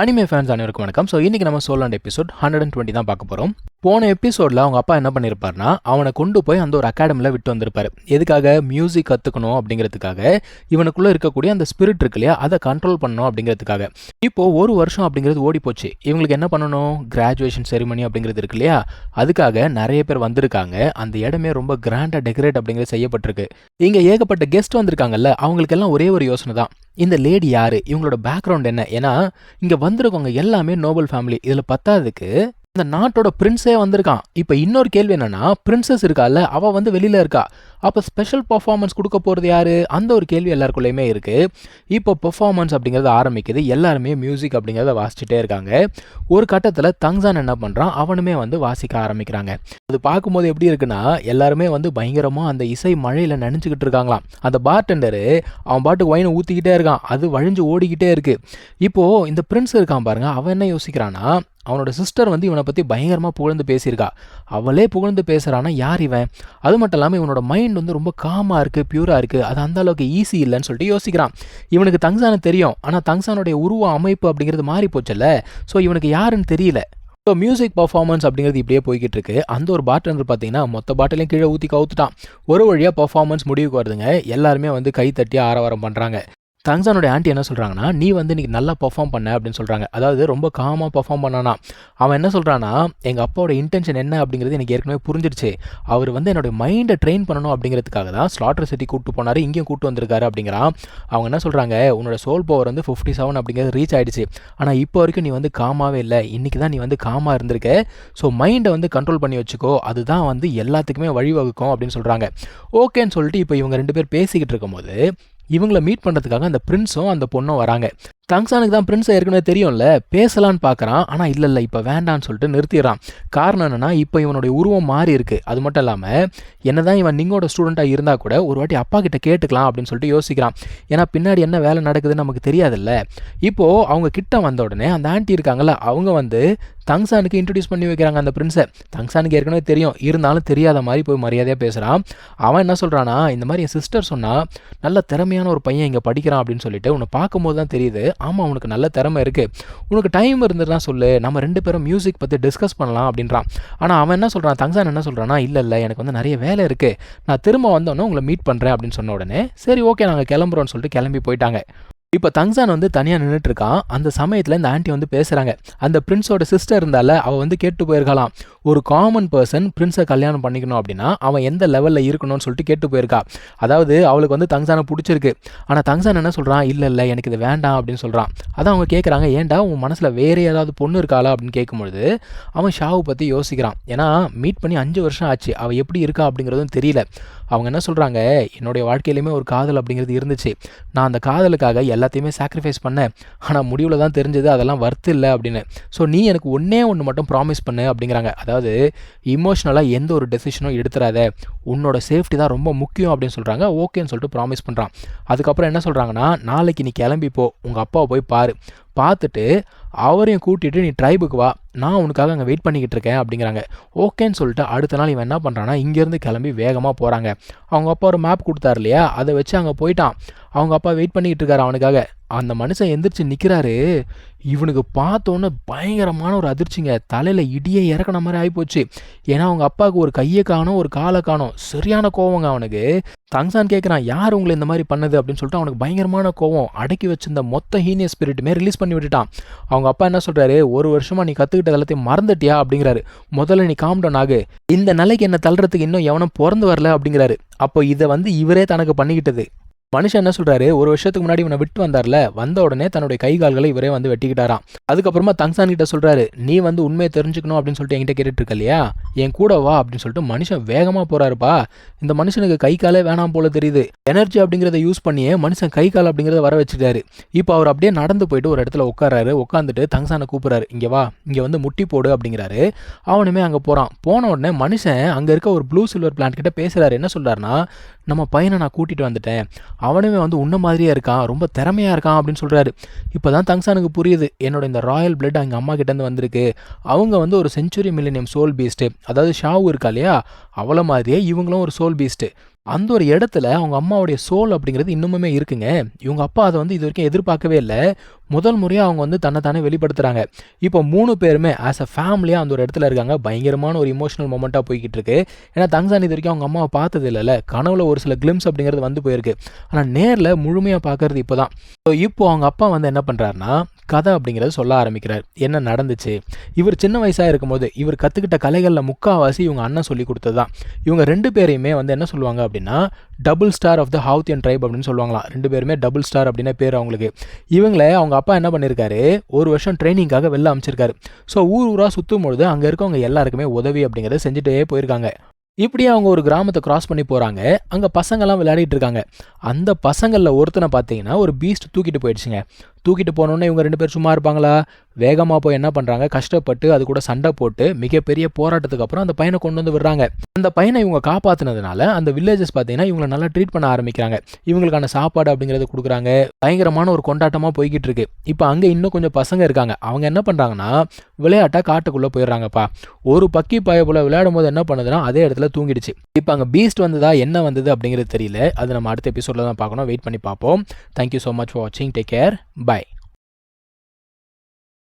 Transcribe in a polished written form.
Anime fans அனைவருக்கும் வணக்கம். So இன்றைக்கி நம்ம சோலாண்ட் எபிசோட் 120 தான் பார்க்க போகிறோம். போன எபிசோடில் அவங்க அப்பா என்ன பண்ணியிருப்பார்னா, அவனை கொண்டு போய் அந்த ஒரு அகாடமியில் விட்டு வந்திருப்பார். எதுக்காக? மியூசிக் கற்றுக்கணும் அப்படிங்கிறதுக்காக. இவனுக்குள்ளே இருக்கக்கூடிய அந்த ஸ்பிரிட் இருக்கு இல்லையா, அதை கண்ட்ரோல் பண்ணணும் அப்படிங்கிறதுக்காக. இப்போது ஒரு வருஷம் அப்படிங்கிறது ஓடி போச்சு. இவங்களுக்கு என்ன பண்ணணும்? கிராஜுவேஷன் செரிமனி அப்படிங்கிறது இருக்கு இல்லையா, அதுக்காக நிறைய பேர் வந்திருக்காங்க. அந்த இடமே ரொம்ப கிராண்டாக டெக்கரேட் அப்படிங்கிறது செய்யப்பட்டிருக்கு. இங்கே ஏகப்பட்ட கெஸ்ட் வந்திருக்காங்கல்ல, அவங்களுக்கெல்லாம் ஒரே ஒரு யோசனை தான். இந்த லேடி யாரு, இவங்களோட பேக்ரவுண்ட் என்ன? ஏன்னா இங்கே வந்திருக்கவங்க எல்லாமே நோபல் ஃபேமிலி. இதில் பத்தாவதுக்கு இந்த நாட்டோட பிரின்ஸே வந்திருக்கான். இப்போ இன்னொரு கேள்வி என்னன்னா, பிரின்சஸ் இருக்கால, அவள் வந்து வெளியில் இருக்கா. அப்போ ஸ்பெஷல் பர்ஃபார்மன்ஸ் கொடுக்க போகிறது யாரு? அந்த ஒரு கேள்வி எல்லாருக்குள்ளேயுமே இருக்குது. இப்போ பெர்ஃபார்மன்ஸ் அப்படிங்கிறது ஆரம்பிக்குது. எல்லாருமே மியூசிக் அப்படிங்கிறத வாசிச்சுட்டே இருக்காங்க. ஒரு கட்டத்தில் தங்சான் என்ன பண்ணுறான், அவனுமே வந்து வாசிக்க ஆரம்பிக்கிறாங்க. அது பார்க்கும்போது எப்படி இருக்குன்னா, எல்லாருமே வந்து பயங்கரமாக அந்த இசை மழையில் நினச்சிக்கிட்டு இருக்காங்களாம். அந்த பார்டெண்டரு அவன் பாட்டுக்கு ஒயினை ஊற்றிக்கிட்டே இருக்கான். அது வழிஞ்சு ஓடிக்கிட்டே இருக்குது. இப்போது இந்த பிரின்ஸ் இருக்கான் பாருங்க, அவன் என்ன யோசிக்கிறான்னா, அவனோட சிஸ்டர் வந்து இவனை பற்றி பயங்கரமாக புகழ்ந்து பேசியிருக்கா. அவளே புகழ்ந்து பேசுகிறான்னா யார் இவன்? அது மட்டும் இல்லாமல் இவனோட மைண்ட் வந்து ரொம்ப காமாக இருக்குது, பியூராக இருக்குது. அது அந்த அளவுக்கு ஈஸி இல்லைன்னு சொல்லிட்டு யோசிக்கிறான். இவனுக்கு தங்சானை தெரியும், ஆனால் தங்சானுடைய உருவ அமைப்பு அப்படிங்கிறது மாறி போச்சல்ல. ஸோ இவனுக்கு யாருன்னு தெரியல. ஸோ மியூசிக் பர்ஃபார்மன்ஸ் அப்படிங்கிறது இப்படியே போய்கிட்டு இருக்கு. அந்த ஒரு பார்டெண்டர் பார்த்தீங்கன்னா மொத்த பாட்டிலையும் கீழே ஊற்றி கவுத்துட்டான். ஒரு வழியாக பர்ஃபார்மன்ஸ் முடிவுக்கு வருதுங்க. எல்லாருமே வந்து கை தட்டி ஆரவாரம் பண்ணுறாங்க. தங்சானோட ஆண்டி என்ன சொல்கிறாங்கன்னா, நீ வந்து இன்றைக்கி நல்லா பர்ஃபார்ம் பண்ண அப்படின்னு சொல்கிறாங்க. அதாவது ரொம்ப காமாக பர்ஃபார்ம் பண்ணானா. அவன் என்ன சொல்கிறான்னா, எங்கள் அப்பாவோட இன்டென்ஷன் என்ன அப்படிங்கிறது எனக்கு ஏற்கனவே புரிஞ்சிடுச்சு. அவர் வந்து என்னோடய மைண்டை ட்ரெயின் பண்ணணும் அப்படிங்கிறதுக்காக தான் ஸ்லாட்டர் சிட்டி கூப்பிட்டு போனார், இங்கேயும் கூப்பிட்டு வந்திருக்காரு அப்படிங்கிறான். அவங்க என்ன சொல்கிறாங்க, உன்னோட சோல் பவர் வந்து 57 அப்படிங்கிறது ரீச் ஆகிடுச்சு. ஆனால் இப்போ வரைக்கும் நீ வந்து காமாவே இல்லை. இன்றைக்கி தான் நீ வந்து காமாக இருந்திருக்க. ஸோ மைண்டை வந்து கண்ட்ரோல் பண்ணி வச்சுக்கோ, அதுதான் வந்து எல்லாத்துக்குமே வழிவகுக்கும் அப்படின்னு சொல்கிறாங்க. ஓகேன்னு சொல்லிட்டு இப்போ இவங்க 2 பேர் பேசிக்கிட்டு இருக்கும்போது இவங்கள மீட் பண்ணுறதுக்காக அந்த பிரின்ஸும் அந்த பொண்ணும் வராங்க. தங்சானுக்கு தான் பிரின்ஸை ஏற்கனவே தெரியும்ல, பேசலான்னு பார்க்குறான். ஆனால் இல்லை இப்போ வேண்டான்னு சொல்லிட்டு நிறுத்திடுறான். காரணம் என்னென்னா, இப்போ இவனுடைய உருவம் மாறி இருக்குது. அது மட்டும் இல்லாமல் என்னதான் இவன் நிங்கோட ஸ்டூடெண்ட்டாக இருந்தால் கூட ஒரு வாட்டி அப்பா கிட்ட கேட்டுக்கலாம் அப்படின்னு சொல்லிட்டு யோசிக்கிறான். ஏன்னா பின்னாடி என்ன வேலை நடக்குதுன்னு நமக்கு தெரியாதுல்ல. இப்போது அவங்க கிட்ட வந்த உடனே அந்த ஆண்டி இருக்காங்கல்ல, அவங்க வந்து தங்சானுக்கு இன்ட்ரடியூஸ் பண்ணி வைக்கிறாங்க அந்த பிரின்ஸை. தங்சானுக்கு ஏற்கனவே தெரியும், இருந்தாலும் தெரியாத மாதிரி போய் மரியாதையாக பேசுகிறான். அவன் என்ன சொல்கிறான்னா, இந்த மாதிரி என் சிஸ்டர் சொன்னால் நல்ல திறமையான ஒரு பையன் இங்கே படிக்கிறான் அப்படின்னு சொல்லிட்டு, உன்னை பார்க்கும்போது தான் தெரியுது, ஆமாம் உனக்கு நல்ல திறமை இருக்குது, உனக்கு டைம் இருந்ததுன்னா சொல்லு, நம்ம 2 பேரும் மியூசிக் பற்றி டிஸ்கஸ் பண்ணலாம் அப்படின்றான். ஆனால் அவன் என்ன சொல்கிறான், தங்சான் என்ன சொல்கிறான்னா, இல்லை எனக்கு வந்து நிறைய வேலை இருக்குது, நான் திரும்ப வந்தோன்னே உங்களை மீட் பண்ணுறேன் அப்படின்னு சொன்ன உடனே சரி ஓகே நாங்கள் கிளம்புறோன்னு சொல்லிட்டு கிளம்பி போயிட்டாங்க. இப்போ தங்சான் வந்து தனியாக நின்றுட்டு இருக்கான். அந்த சமயத்தில் இந்த ஆண்டி வந்து பேசுகிறாங்க. அந்த பிரின்ஸோட சிஸ்டர் இருந்தால அவள் வந்து கேட்டு போயிருக்கலாம், ஒரு காமன் பர்சன் பிரின்ஸை கல்யாணம் பண்ணிக்கணும் அப்படின்னா அவன் எந்த லெவலில் இருக்கணும்னு சொல்லிட்டு கேட்டு போயிருக்கா. அதாவது அவளுக்கு வந்து தங்சானை பிடிச்சிருக்கு. ஆனால் தங்சான் என்ன சொல்கிறான், இல்லை எனக்கு இது வேண்டாம் அப்படின்னு சொல்கிறான். அதான் அவங்க கேட்குறாங்க, ஏன்டா உன் மனசில் வேறு ஏதாவது பொண்ணு இருக்காளா அப்படின்னு கேட்கும்பொழுது அவன் ஷாவை பற்றி யோசிக்கிறான். ஏன்னா மீட் பண்ணி 5 வருஷம் ஆச்சு, அவள் எப்படி இருக்கா அப்படிங்கிறதும் தெரியல. அவங்க என்ன சொல்கிறாங்க, என்னுடைய வாழ்க்கையிலுமே ஒரு காதல் அப்படிங்கிறது இருந்துச்சு, நான் அந்த காதலுக்காக எல்லாத்தையுமே சாக்ரிஃபைஸ் பண்ணேன், ஆனால் முடிவில் தான் தெரிஞ்சது அதெல்லாம் வர்த்து இல்லை அப்படின்னு. ஸோ நீ எனக்கு ஒன்று மட்டும் ப்ராமிஸ் பண்ணு அப்படிங்கிறாங்க. அதாவது இமோஷ்னலாக எந்த ஒரு டெசிஷனும் எடுத்துறாத, உன்னோட சேஃப்டி தான் ரொம்ப முக்கியம் அப்படின்னு சொல்கிறாங்க. ஓகேன்னு சொல்லிட்டு ப்ராமிஸ் பண்ணுறான். அதுக்கப்புறம் என்ன சொல்கிறாங்கன்னா, நாளைக்கு நீ கிளம்பி போ, உங்கள் அப்பாவை போய் பாரு, பார்த்துட்டு அவரையும் கூட்டிகிட்டு நீ ட்ரைபுக்கு வா, நான் உனக்காக அங்கே வெயிட் பண்ணிக்கிட்டு இருக்கேன் அப்படிங்கிறாங்க. ஓகேன்னு சொல்லிட்டு அடுத்த நாள் இவன் என்ன பண்ணுறான்னா, இங்கேருந்து கிளம்பி வேகமாக போகிறாங்க. அவங்க அப்பா ஒரு மேப் கொடுத்தாரு இல்லையா, அதை வச்சு அங்கே போயிட்டான். அவங்க அப்பா வெயிட் பண்ணிக்கிட்டு இருக்காரு அவனுக்காக. அந்த மனுஷன் எந்திரிச்சு நிற்கிறாரு. இவனுக்கு பார்த்தோன்னே பயங்கரமான ஒரு அதிர்ச்சிங்க, தலையில் இடியே இறக்குன மாதிரி ஆகிப்போச்சு. ஏன்னா அவங்க அப்பாவுக்கு ஒரு கையை காணும், ஒரு காலை காணும். சரியான கோவங்க அவனுக்கு. தங்சான் கேட்குறான், யார் உங்களை இந்த மாதிரி பண்ணது அப்படின்னு சொல்லிட்டு அவனுக்கு பயங்கரமான கோவம். அடக்கி வச்சிருந்த மொத்த ஹீனியஸ் ஸ்பிரிட்டுமே ரிலீஸ் பண்ணி விட்டுட்டான். அவங்க அப்பா என்ன சொல்கிறாரு, ஒரு வருஷமாக நீ கற்றுக்கிட்ட எல்லாத்தையும் மறந்துட்டியா அப்படிங்கிறாரு. முதல்ல நீ காம் டவுன் ஆகு, இந்த நிலைக்கு என்ன தள்ளுறதுக்கு இன்னும் எவனும் பிறந்து வரல அப்படிங்கிறாரு. அப்போ இதை வந்து இவரே தனக்கு பண்ணிக்கிட்டது. மனுஷன் என்ன சொல்கிறாரு, ஒரு வருஷத்துக்கு முன்னாடி இவனை விட்டு வந்தார்ல, வந்த உடனே தன்னுடைய கை கால்களை இவரே வந்து வெட்டிக்கிட்டாராம். அதுக்கப்புறமா தங்சான் கிட்ட சொல்கிறாரு, நீ வந்து உண்மையை தெரிஞ்சுக்கணும் அப்படின்னு சொல்லிட்டு என்கிட்ட கேட்டுட்டு இருக்க இல்லையா, என் கூட வா அப்படின்னு சொல்லிட்டு மனுஷன் வேகமாக போகிறாருப்பா. இந்த மனுஷனுக்கு கை காலே வேணாம் போல தெரியுது. எனர்ஜி அப்படிங்கிறத யூஸ் பண்ணியே மனுஷன் கை கால் அப்படிங்கிறத வர வச்சுட்டாரு. இப்போ அவர் அப்படியே நடந்து போயிட்டு ஒரு இடத்துல உட்காராரு. உட்காந்துட்டு தங்சானை கூப்பிட்றாரு, இங்கே வா, இங்கே வந்து முட்டி போடு அப்படிங்கிறாரு. அவனுமே அங்கே போகிறான். போன உடனே மனுஷன் அங்கே இருக்க ஒரு ப்ளூ சில்வர் பிளான்ட் கிட்ட பேசுகிறாரு. என்ன சொல்கிறாருன்னா, நம்ம பையனை நான் கூட்டிகிட்டு வந்துட்டேன், அவனுமே வந்து உன்ன மாதிரியே இருக்கான், ரொம்ப திறமையாக இருக்கான் அப்படின்னு சொல்கிறாரு. இப்போ தான் தங்சானுக்கு புரியுது, என்னோட இந்த ராயல் பிளட் எங்கள் அம்மா கிட்டேருந்து வந்திருக்கு. அவங்க வந்து ஒரு செஞ்சுரி மில்லினியம் சோல் பீஸ்ட்டு, அதாவது ஷாவு இருக்கா இல்லையா, அவளை மாதிரியே இவங்களும் ஒரு சோல் பீஸ்ட்டு. அந்த ஒரு இடத்துல அவங்க அம்மாவுடைய சோல் அப்படிங்கிறது இன்னுமுமே இருக்குங்க. இவங்க அப்பா அத வந்து இதுவரைக்கும் எதிர்பார்க்கவே இல்ல. முதல் முறையா அவங்க வந்து தன்ன தானே வெளிப்படுத்துறாங்க. இப்போ 3 பேருமே ஆஸ் அ ஃபேமிலியா அந்த ஒரு இடத்துல இருக்காங்க. பயங்கரமான ஒரு எமோஷனல் மொமெண்ட்டா போய்க்கிட்டு இருக்கு. ஏன்னா தங்சான் இதுவரைக்கும் அவங்க அம்மாவ பார்த்தது இல்லல்ல. கனவுல ஒரு சில கிளிம்ஸ் அப்படிங்கிறது வந்து போயிருக்கு. ஆனா நேர்ல முழுமையா பார்க்கறது இப்போ தான். இப்போ அவங்க அப்பா வந்து என்ன பண்றாருன்னா, கதை அப்படிங்கிறத சொல்ல ஆரம்பிக்கிறார். என்ன நடந்துச்சு? இவர் சின்ன வயசா இருக்கும்போது, இவர் கத்துக்கிட்ட கலைகள்ல முக்காவாசி இவங்க அண்ணன் சொல்லிக் குடுத்தது தான். இவங்க 2 பேரையுமே வந்து என்ன சொல்லுவாங்க அப்படின்னா, டபுள் ஸ்டார் ஆஃப் த ஹவுத்தியன் ட்ரைப் அப்படின்னு சொல்லுவாங்களாம். 2 பேருமே டபுள் ஸ்டார் அப்படின்னே பேரு அவங்களுக்கு. இவங்கள அவங்க அப்பா என்ன பண்ணியிருக்காரு, 1 வருஷம் ட்ரெய்னிங்காக வெளில அனுப்பிச்சிருக்காரு. ஸோ ஊர் ஊரா சுத்தும்பொழுது அங்க இருக்கவங்க எல்லாருக்குமே உதவி அப்படிங்கிறத செஞ்சுட்டே போயிருக்காங்க. இப்படியே அவங்க ஒரு கிராமத்தை கிராஸ் பண்ணி போறாங்க. அங்க பசங்கலாம் விளையாடிட்டு இருக்காங்க. அந்த பசங்கள்ல ஒருத்தனை பார்த்தீங்கன்னா, ஒரு பீஸ்ட் தூக்கிட்டு போயிடுச்சுங்க. தூக்கிட்டு போனோனே இவங்க 2 பேரும் சும்மா இருப்பாங்களா? வேகமா போய் என்ன பண்றாங்க, கஷ்டப்பட்டு அது கூட சண்டை போட்டு மிகப்பெரிய போராட்டத்துக்கு அப்புறம் அந்த பையனை கொண்டு வந்து விடுறாங்க. அந்த பையனை இவங்க காப்பாத்துனதுனால அந்த வில்லேஜஸ் பார்த்தீங்கன்னா, இவங்கள நல்லா ட்ரீட் பண்ண ஆரம்பிக்கிறாங்க. இவங்களுக்கான சாப்பாடு அப்படிங்கிறத குடுக்குறாங்க. பயங்கரமான ஒரு கொண்டாட்டமா போய்க்கிட்டு இருக்கு. இப்ப அங்க இன்னும் கொஞ்சம் பசங்க இருக்காங்க. அவங்க என்ன பண்றாங்கன்னா, விளையாட்டா காட்டுக்குள்ள போயிடுறாங்கப்பா. ஒரு பக்கி பயபோல விளையாடும்போது என்ன பண்ணுதுன்னா, அதே இடத்துல தூங்கிடுச்சு. இப்ப அங்க பீஸ்ட் வந்ததா, என்ன வந்தது அப்படிங்கிறது தெரியல. அது நம்ம அடுத்த எபிசோட்ல தான் பார்க்கணும். வெயிட் பண்ணி பார்ப்போம். Thank you so much for watching. Take care. Bye.